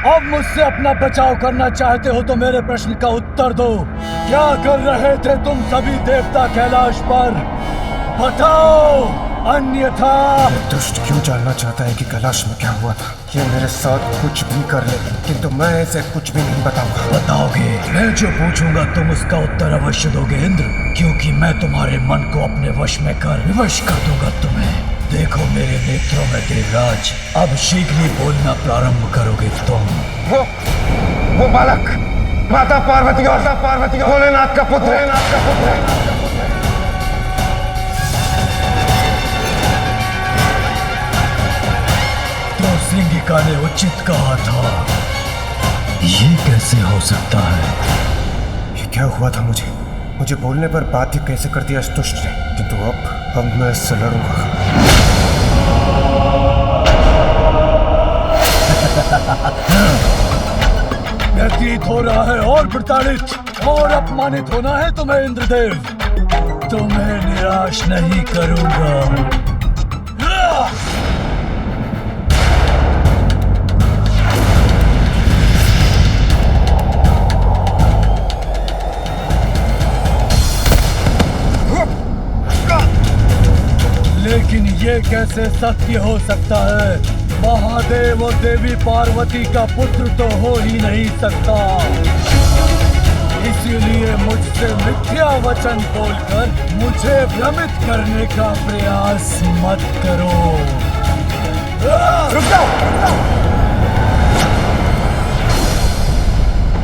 अब मुझसे अपना बचाव करना चाहते हो तो मेरे प्रश्न का उत्तर दो। क्या कर रहे थे तुम सभी देवता कैलाश पर? बताओ, अन्यथा। दुष्ट क्यों जानना चाहता है कि कैलाश में क्या हुआ था? ये मेरे साथ कुछ भी कर ले, किंतु मैं ऐसे कुछ भी नहीं बताऊंगा। बताओगे? मैं जो पूछूंगा तुम उसका उत्तर अवश्य दोगे इंद्र, क्योंकि मैं तुम्हारे मन को अपने वश में कर विवश कर दूंगा तुम्हें। देखो मेरे नेत्रों में देवराज, अब शीघ्र ही बोलना प्रारंभ करोगे तुम। वो बालक माता पार्वती और भोलेनाथ का पुत्र है। तो सिंगिका ने उचित कहा था। ये कैसे हो सकता है? ये क्या हुआ था? मुझे बोलने पर बात ही कैसे कर दिया इस दुष्ट ने। किंतु अब मैं इससे लड़ूंगा। व्यतीत हो रहा है और प्रताड़ित और अपमानित होना है तुम्हें इंद्रदेव। तुम्हें निराश नहीं करूंगा। लेकिन ये कैसे सत्य हो सकता है? महादेव और देवी पार्वती का पुत्र तो हो ही नहीं सकता। इसीलिए मुझसे मिथ्या वचन बोलकर मुझे भ्रमित करने का प्रयास मत करो। रुक जाओ।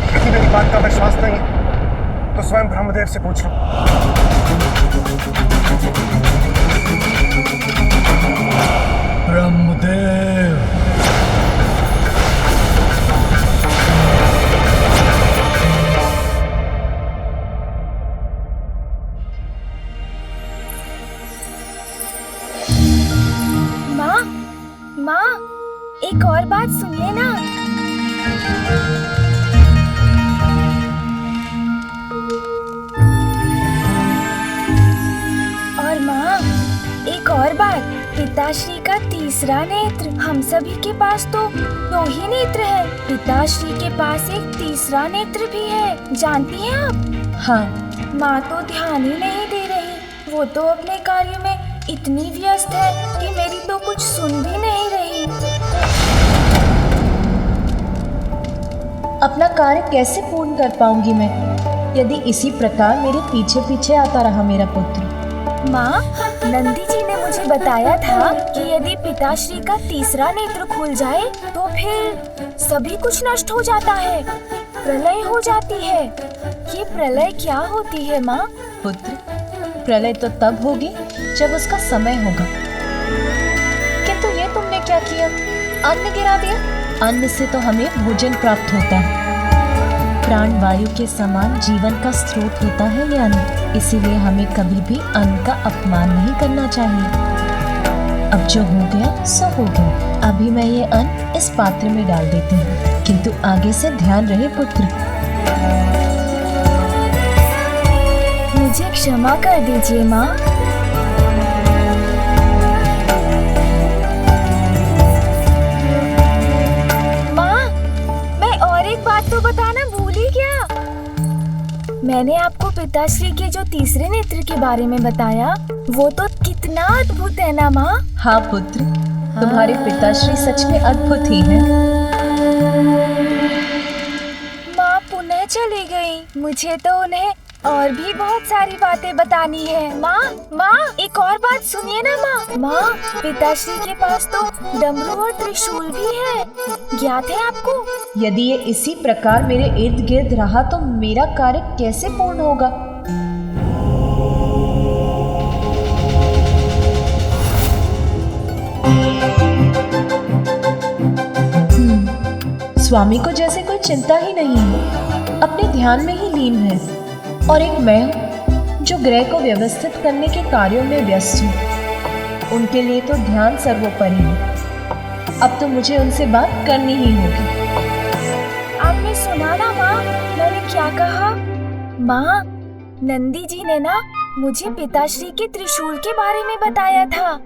किसी मेरी बात का विश्वास नहीं तो स्वयं ब्रह्मदेव से पूछ लो। ब्रह्मदेव, माँ, एक और बात सुनिए ना। और माँ, एक और बात, पिताश्री का तीसरा नेत्र। हम सभी के पास तो 2 ही नेत्र है, पिताश्री के पास एक तीसरा नेत्र भी है, जानती हैं आप? हाँ। माँ तो ध्यान ही नहीं दे रही। वो तो अपने कार्य में इतनी व्यस्त है कि मेरी तो कुछ सुन भी नहीं रही। अपना कार्य कैसे पूर्ण कर पाऊंगी मैं यदि इसी प्रकार मेरे पीछे पीछे आता रहा मेरा पुत्र? माँ, नंदी जी ने मुझे बताया था कि यदि पिताश्री का तीसरा नेत्र खुल जाए तो फिर सभी कुछ नष्ट हो जाता है, प्रलय हो जाती है। ये प्रलय क्या होती है माँ? पुत्र, प्रलय तो तब होगी जब उसका समय होगा। किंतु ये तुमने क्या किया? अन्न गिरा दिया। अन्न से तो हमें भोजन प्राप्त होता है। प्राण वायु के समान जीवन का स्रोत होता है ये अन्न। इसीलिए हमें कभी भी अन्न का अपमान नहीं करना चाहिए। अब जो हो गया सो हो गया। अभी मैं ये अन्न इस पात्र में डाल देती हूँ, किंतु आगे से ध्यान रहे पुत्र। मुझे क्षमा कर दीजिए माँ। माँ, मैं और एक बात तो बताना भूल ही गया। मैंने आपको पिताश्री के जो तीसरे नेत्र के बारे में बताया, वो तो कितना अद्भुत है ना माँ? हाँ पुत्र, तुम्हारे पिताश्री सच में अद्भुत ही हैं। माँ पुनः चली गई। मुझे तो उन्हें और भी बहुत सारी बातें बतानी है। माँ, एक और बात सुनिए ना माँ। माँ, पिताश्री के पास तो डमरू और त्रिशूल भी है, ज्ञात है आपको? यदि ये इसी प्रकार मेरे इर्द गिर्द रहा तो मेरा कार्य कैसे पूर्ण होगा? स्वामी को जैसे कोई चिंता ही नहीं है, अपने ध्यान में ही लीन है। और एक मैं हूँ जो ग्रह को व्यवस्थित करने के कार्यों में व्यस्त हूँ। उनके लिए तो ध्यान सर्वोपरि है। अब तो मुझे उनसे बात करनी ही होगी। आपने सुना ना माँ, मैंने क्या कहा? माँ, नंदी जी ने ना मुझे पिताश्री के त्रिशूल के बारे में बताया था।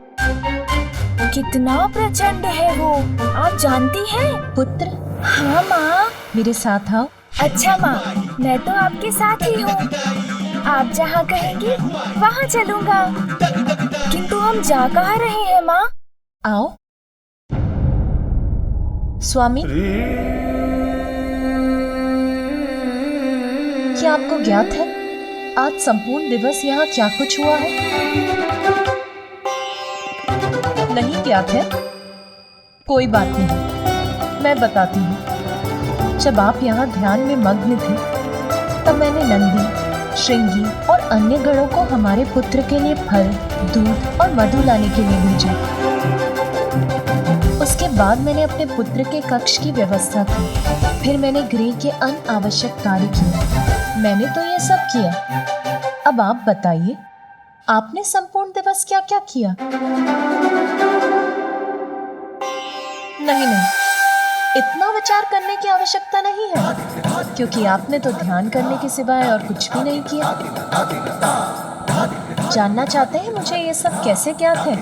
कितना प्रचंड है वो, आप जानती हैं? पुत्र, हाँ माँ। मेरे साथ आओ। अच्छा माँ, मैं तो आपके साथ ही हूँ। आप जहाँ कहेंगी वहाँ चलूँगा। किंतु हम जा कहाँ रहे हैं माँ? आओ। स्वामी, क्या आपको ज्ञात है आज संपूर्ण दिवस यहाँ क्या कुछ हुआ है? नहीं ज्ञात है? कोई बात नहीं, मैं बताती हूँ। जब आप यहाँ ध्यान में मग्न थे, तब मैंने नंदी, श्रृंगी और अन्य गणों को हमारे पुत्र के लिए फल, दूध और मधु लाने के लिए भेजा। उसके बाद मैंने अपने पुत्र के कक्ष की व्यवस्था की। फिर मैंने गृह के अनावश्यक कार्य किए। मैंने तो ये सब किया। अब आप बताइए, आपने संपूर्ण दिवस क्या क्या किया? नहीं, इतना विचार करने की आवश्यकता नहीं है, क्योंकि आपने तो ध्यान करने के सिवाय और कुछ भी नहीं किया। जानना चाहते हैं मुझे ये सब कैसे ज्ञात है?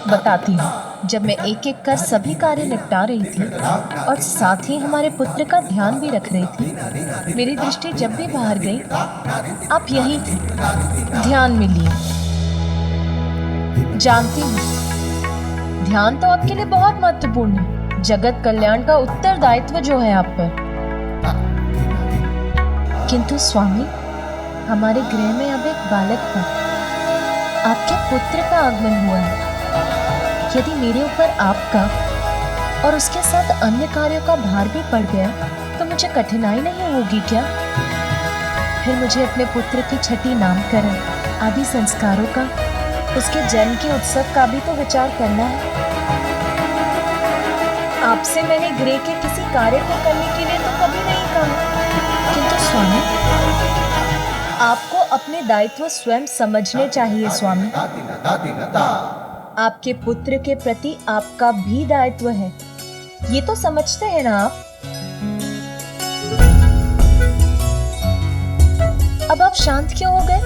बताती हूँ। जब मैं एक एक कर सभी कार्य निपटा रही थी और साथ ही हमारे पुत्र का ध्यान भी रख रही थी, मेरी दृष्टि जब भी बाहर गई, आप यहीं थे, ध्यान में लिए। जानती हूँ, ध्यान तो आपके लिए बहुत महत्वपूर्ण है। जगत कल्याण का उत्तरदायित्व जो है आप पर। किंतु स्वामी, हमारे गृह में अब एक बालक था। आपके पुत्र का आगमन हुआ है। यदि मेरे ऊपर आपका और उसके साथ अन्य कार्यों का भार भी पड़ गया, तो मुझे कठिनाई नहीं होगी क्या? फिर मुझे अपने पुत्र की छठी नामकरण आदि संस्कारों का, उसके जन्म के उत्सव का भी तो विचार करना है। आपसे मैंने गृह के किसी कार्य को करने के लिए तो कभी नहीं कहा। किंतु स्वामी, आपको अपने दायित्व स्वयं समझने चाहिए स्वामी। आपके पुत्र के प्रति आपका भी दायित्व है, ये तो समझते हैं ना आप? अब आप शांत क्यों हो गए?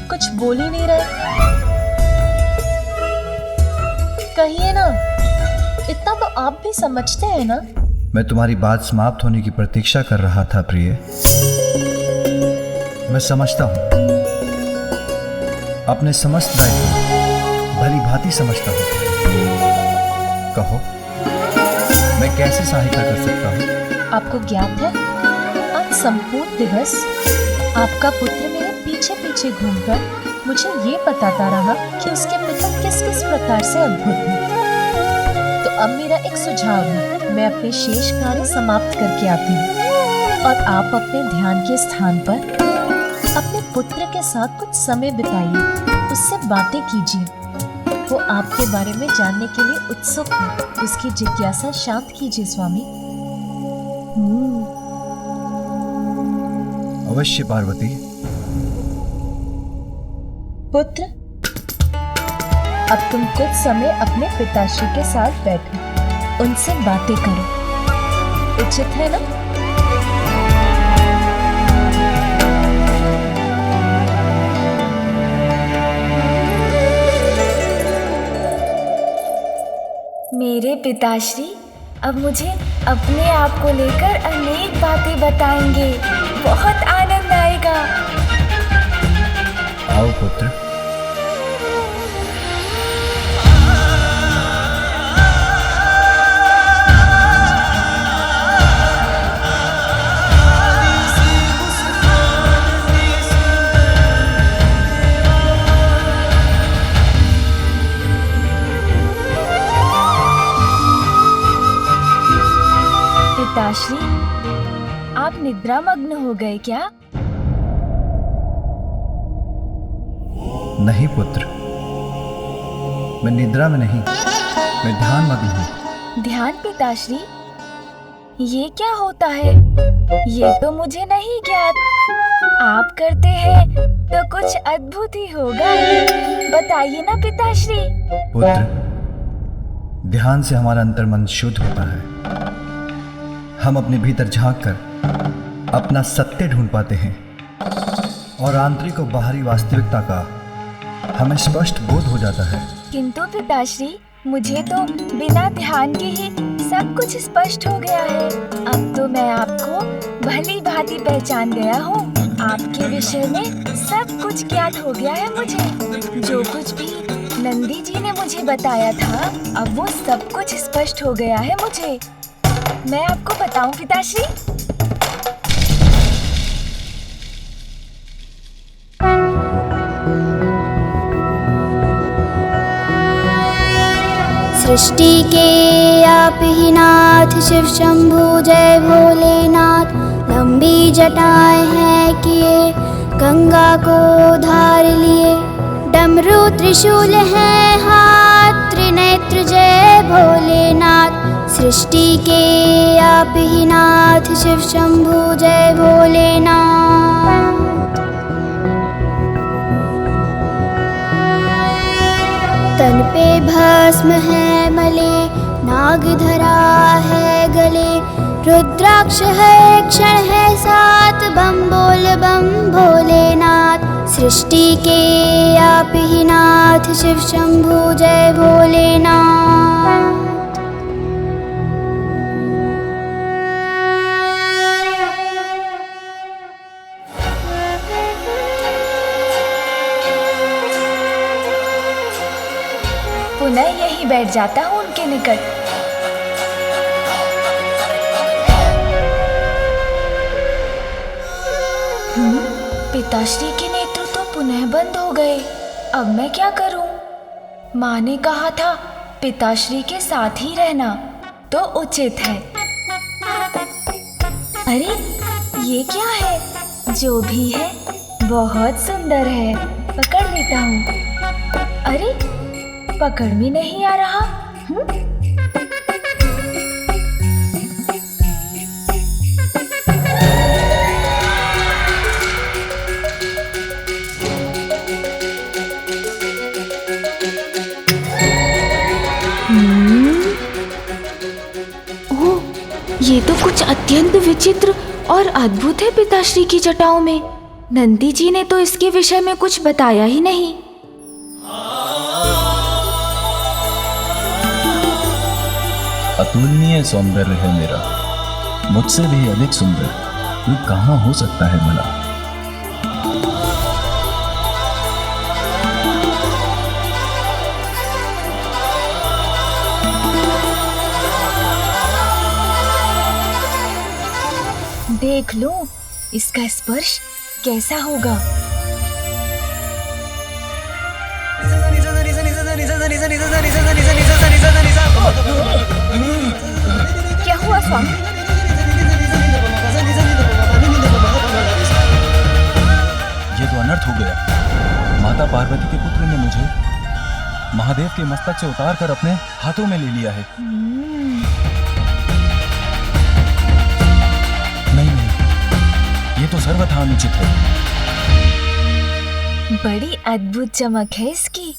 कुछ बोल ही नहीं रहे। कहिए ना, इतना तो आप भी समझते हैं ना? मैं तुम्हारी बात समाप्त होने की प्रतीक्षा कर रहा था प्रिय। मैं समझता हूँ, अपने समस्त दायित्व भली भांति समझता हूँ। कहो, मैं कैसे सहायता कर सकता हूँ? आपको ज्ञात है, आज संपूर्ण दिवस आपका पुत्र मेरे पीछे पीछे घूमकर मुझे ये बताता रहा कि उसके पिता किस किस प्रकार से अद्भुत हैं। तो अब मेरा एक सुझाव है, मैं अपने शेष कार्य समाप्त करके आती हूँ और आप अपने ध्यान के स्थान पर अपने पुत्र के साथ कुछ समय बिताइए, उससे बातें कीजिए। वो आपके बारे में जानने के लिए उत्सुक है, उसकी जिज्ञासा शांत कीजिए स्वामी। अवश्य पार्वती। पुत्र, अब तुम कुछ समय अपने पिताश्री के साथ बैठो, उनसे बातें करो। उचित है ना? मेरे पिताश्री अब मुझे अपने आप को लेकर अनेक बातें बताएंगे। बहुत आनंद आएगा। आओ पुत्र। पिताश्री, आप निद्रा मग्न हो गए क्या? नहीं पुत्र, मैं निद्रा में नहीं, मैं ध्यान मग्न हूँ। ध्यान पिताश्री, ये क्या होता है? ये तो मुझे नहीं ज्ञात। आप करते हैं तो कुछ अद्भुत ही होगा। बताइए ना पिताश्री। पुत्र, ध्यान से हमारा अंतर्मन शुद्ध होता है। हम अपने भीतर झांक कर अपना सत्य ढूंढ पाते हैं और आंतरिक और बाहरी वास्तविकता का हमें स्पष्ट बोध हो जाता है। किंतु पिताश्री, मुझे तो बिना ध्यान के ही सब कुछ स्पष्ट हो गया है। अब तो मैं आपको भली भांति पहचान गया हूँ। आपके विषय में सब कुछ ज्ञात हो गया है मुझे। जो कुछ भी नंदी जी ने मुझे बताया था, अब वो सब कुछ स्पष्ट हो गया है मुझे। मैं आपको बताऊं पिताश्री? सृष्टि के आप ही नाथ, शिव शंभु जय भोलेनाथ। लंबी जटाएं हैं किए, गंगा को धार लिए। डमरू त्रिशूल हैं हाथ, त्रिनेत्र जय भोलेनाथ। सृष्टि के आप ही नाथ, शिव शंभु जय भोलेनाथ। तन पे भस्म है मले, नाग धरा है गले। रुद्राक्ष है क्षण है साथ, बम बोल बम भोलेनाथ। सृष्टि के आप ही नाथ, शिव शंभु जय भोलेनाथ। पुनः यहीं बैठ जाता हूँ उनके निकट। पिताश्री के नेत्र तो पुनः बंद हो गए। अब मैं क्या करूं? माँ ने कहा था पिताश्री के साथ ही रहना तो उचित है। अरे ये क्या है? जो भी है बहुत सुंदर है। पकड़ लेता हूँ। अरे पकड़ में नहीं आ रहा। ओह, ये तो कुछ अत्यंत विचित्र और अद्भुत है पिताश्री की जटाओं में। नंदी जी ने तो इसके विषय में कुछ बताया ही नहीं। अतुलनीय सौंदर्य है मेरा, मुझसे भी अधिक सुंदर कोई कहाँ हो सकता है भला। देख लो इसका स्पर्श कैसा होगा। क्या हुआ स्वामी? ये तो अनर्थ हो गया। माता पार्वती के पुत्र ने मुझे महादेव के मस्तक से उतार कर अपने हाथों में ले लिया है। नहीं, ये तो सर्वथा अनुचित है। बड़ी अद्भुत चमक है इसकी।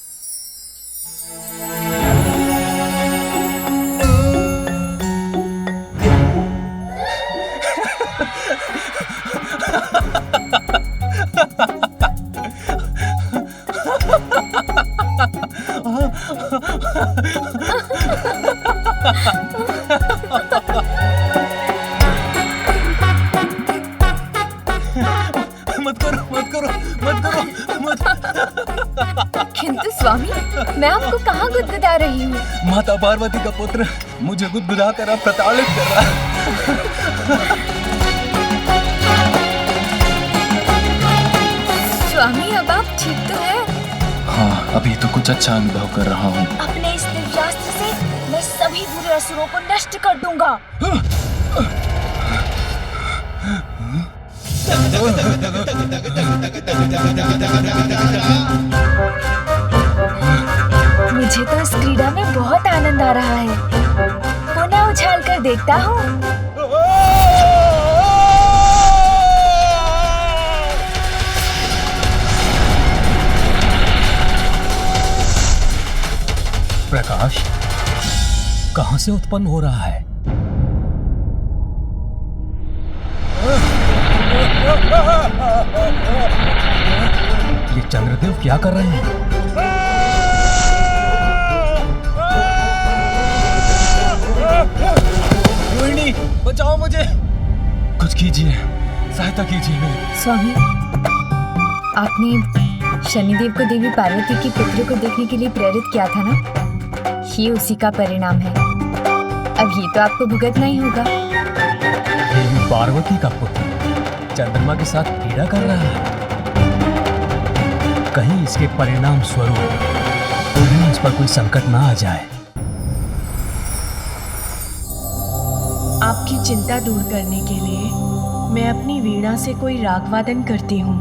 किंतु स्वामी, मैं आपको कहाँ गुदगुदा रही हूँ? माता पार्वती का पुत्र मुझे गुदगुदा कर अब प्रताड़ित कर रहा है। स्वामी अब आप ठीक तो है? हाँ, अभी तो कुछ अच्छा अनुभव कर रहा हूँ। अपने इस दिव्यास्त्र से मैं सभी बुरे असुरों को नष्ट कर दूंगा। मुझे तो इस क्रीड़ा में बहुत आनंद आ रहा है। पुनः उछाल कर देखता हूँ। प्रकाश कहाँ से उत्पन्न हो रहा है? ये चंद्रदेव क्या कर रहे हैं? रोहिणी, बचाओ मुझे, कुछ कीजिए, सहायता कीजिए मेरी। स्वामी, आपने शनिदेव को देवी पार्वती के पुत्र को देखने के लिए प्रेरित किया था ना? ये उसी का परिणाम है। अब ये तो आपको भुगतना ही होगा। देवी पार्वती का पुत्र चंद्रमा के साथ क्रीड़ा कर रहा है। कहीं इसके परिणाम स्वरूप उस पर कोई संकट ना आ जाए। आपकी चिंता दूर करने के लिए मैं अपनी वीणा से कोई राग वादन करती हूँ।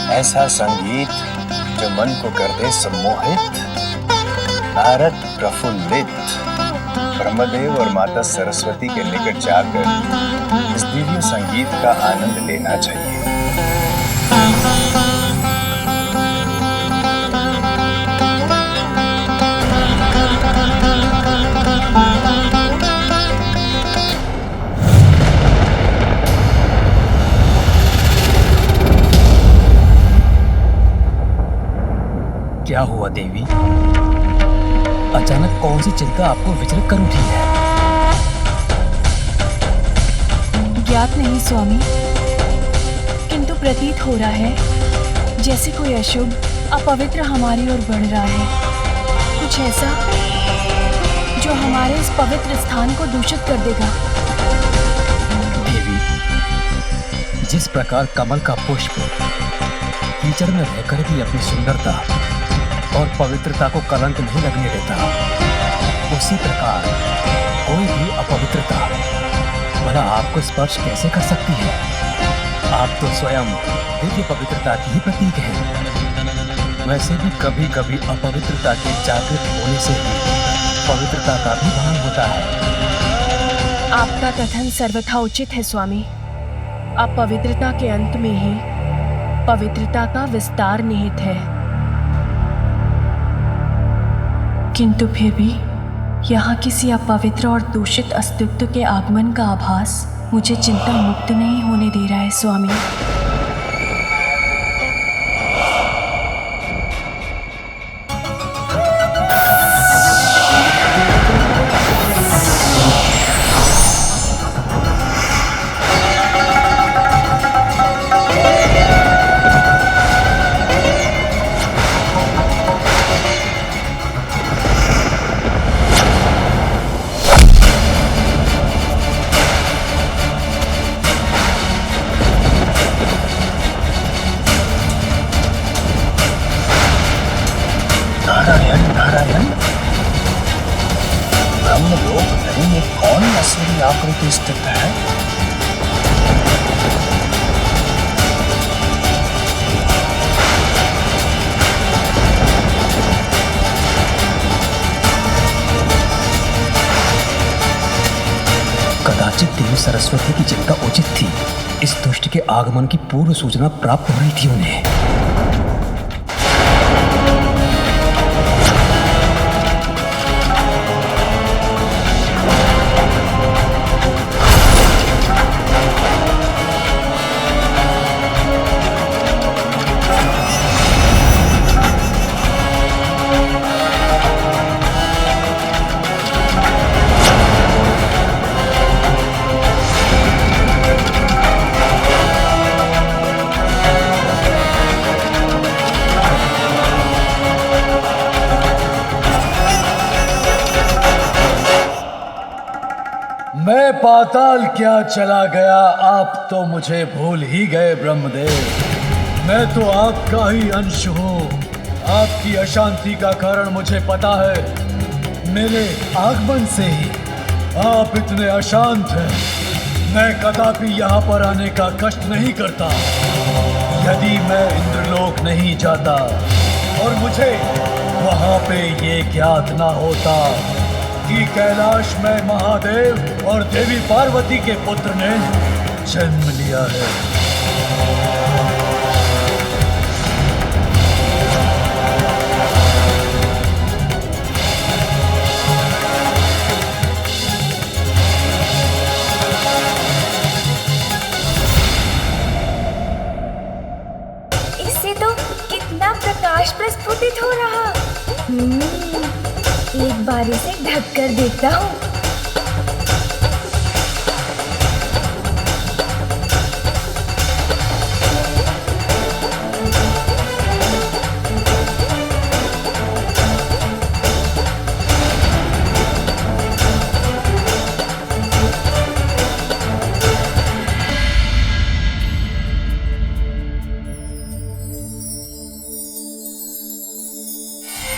ऐसा संगीत जो मन को कर दे सम्मोहित, नारद प्रफुल्लित, ब्रह्मदेव और माता सरस्वती के निकट जाकर इस दिव्य संगीत का आनंद लेना चाहिए। क्या हुआ देवी? अचानक कौन सी चिंता आपको विचलित कर उठी है? ज्ञात नहीं स्वामी, किंतु प्रतीत हो रहा है जैसे कोई अशुभ अपवित्र हमारी ओर बढ़ रहा है। कुछ ऐसा जो हमारे इस पवित्र स्थान को दूषित कर देगा। देवी, जिस प्रकार कमल का पुष्प कीचड़ में रहकर भी अपनी सुंदरता और पवित्रता को कलंक नहीं लगने देता, उसी प्रकार कोई भी अपवित्रता भला आपको स्पर्श कैसे कर सकती है? आप तो स्वयं दिव्य पवित्रता की ही प्रतीक हैं। वैसे भी कभी कभी अपवित्रता के जागृत होने से भी पवित्रता का भी भान होता है। आपका कथन सर्वथा उचित है स्वामी। अपवित्रता के अंत में ही पवित्रता का विस्तार निहित है। किंतु फिर भी यहाँ किसी अपवित्र और दूषित अस्तित्व के आगमन का आभास मुझे चिंता मुक्त नहीं होने दे रहा है स्वामी। नारायण नारायण, ब्रह्मलोक में ये कौन असुरी आकृति स्थित है? कदाचित देवी सरस्वती की चिंता उचित थी। इस दुष्ट के आगमन की पूर्व सूचना प्राप्त हो रही थी उन्हें। मैं पाताल क्या चला गया, आप तो मुझे भूल ही गए ब्रह्मदेव। मैं तो आपका ही अंश हूँ। आपकी अशांति का कारण मुझे पता है। मेरे आगमन से ही आप इतने अशांत हैं। मैं कदापि यहाँ पर आने का कष्ट नहीं करता। यदि मैं इंद्रलोक नहीं जाता और मुझे वहाँ पे ये ज्ञात ना होता कि कैलाश में महादेव और देवी पार्वती के पुत्र ने जन्म लिया है। इससे तो कितना प्रकाश प्रस्फुटित हो रहा। एक बार इसे ढक कर देखता हूँ।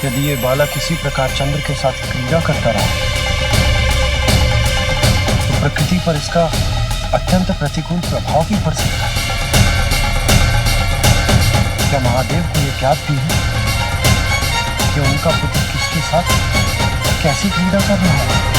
यदि ये बालक किसी प्रकार चंद्र के साथ क्रीड़ा करता रहा तो प्रकृति पर इसका अत्यंत प्रतिकूल प्रभाव भी पड़ सकता है। क्या महादेव को ये ज्ञात भी है कि उनका पुत्र किसके साथ कैसी क्रीड़ा कर रहा है?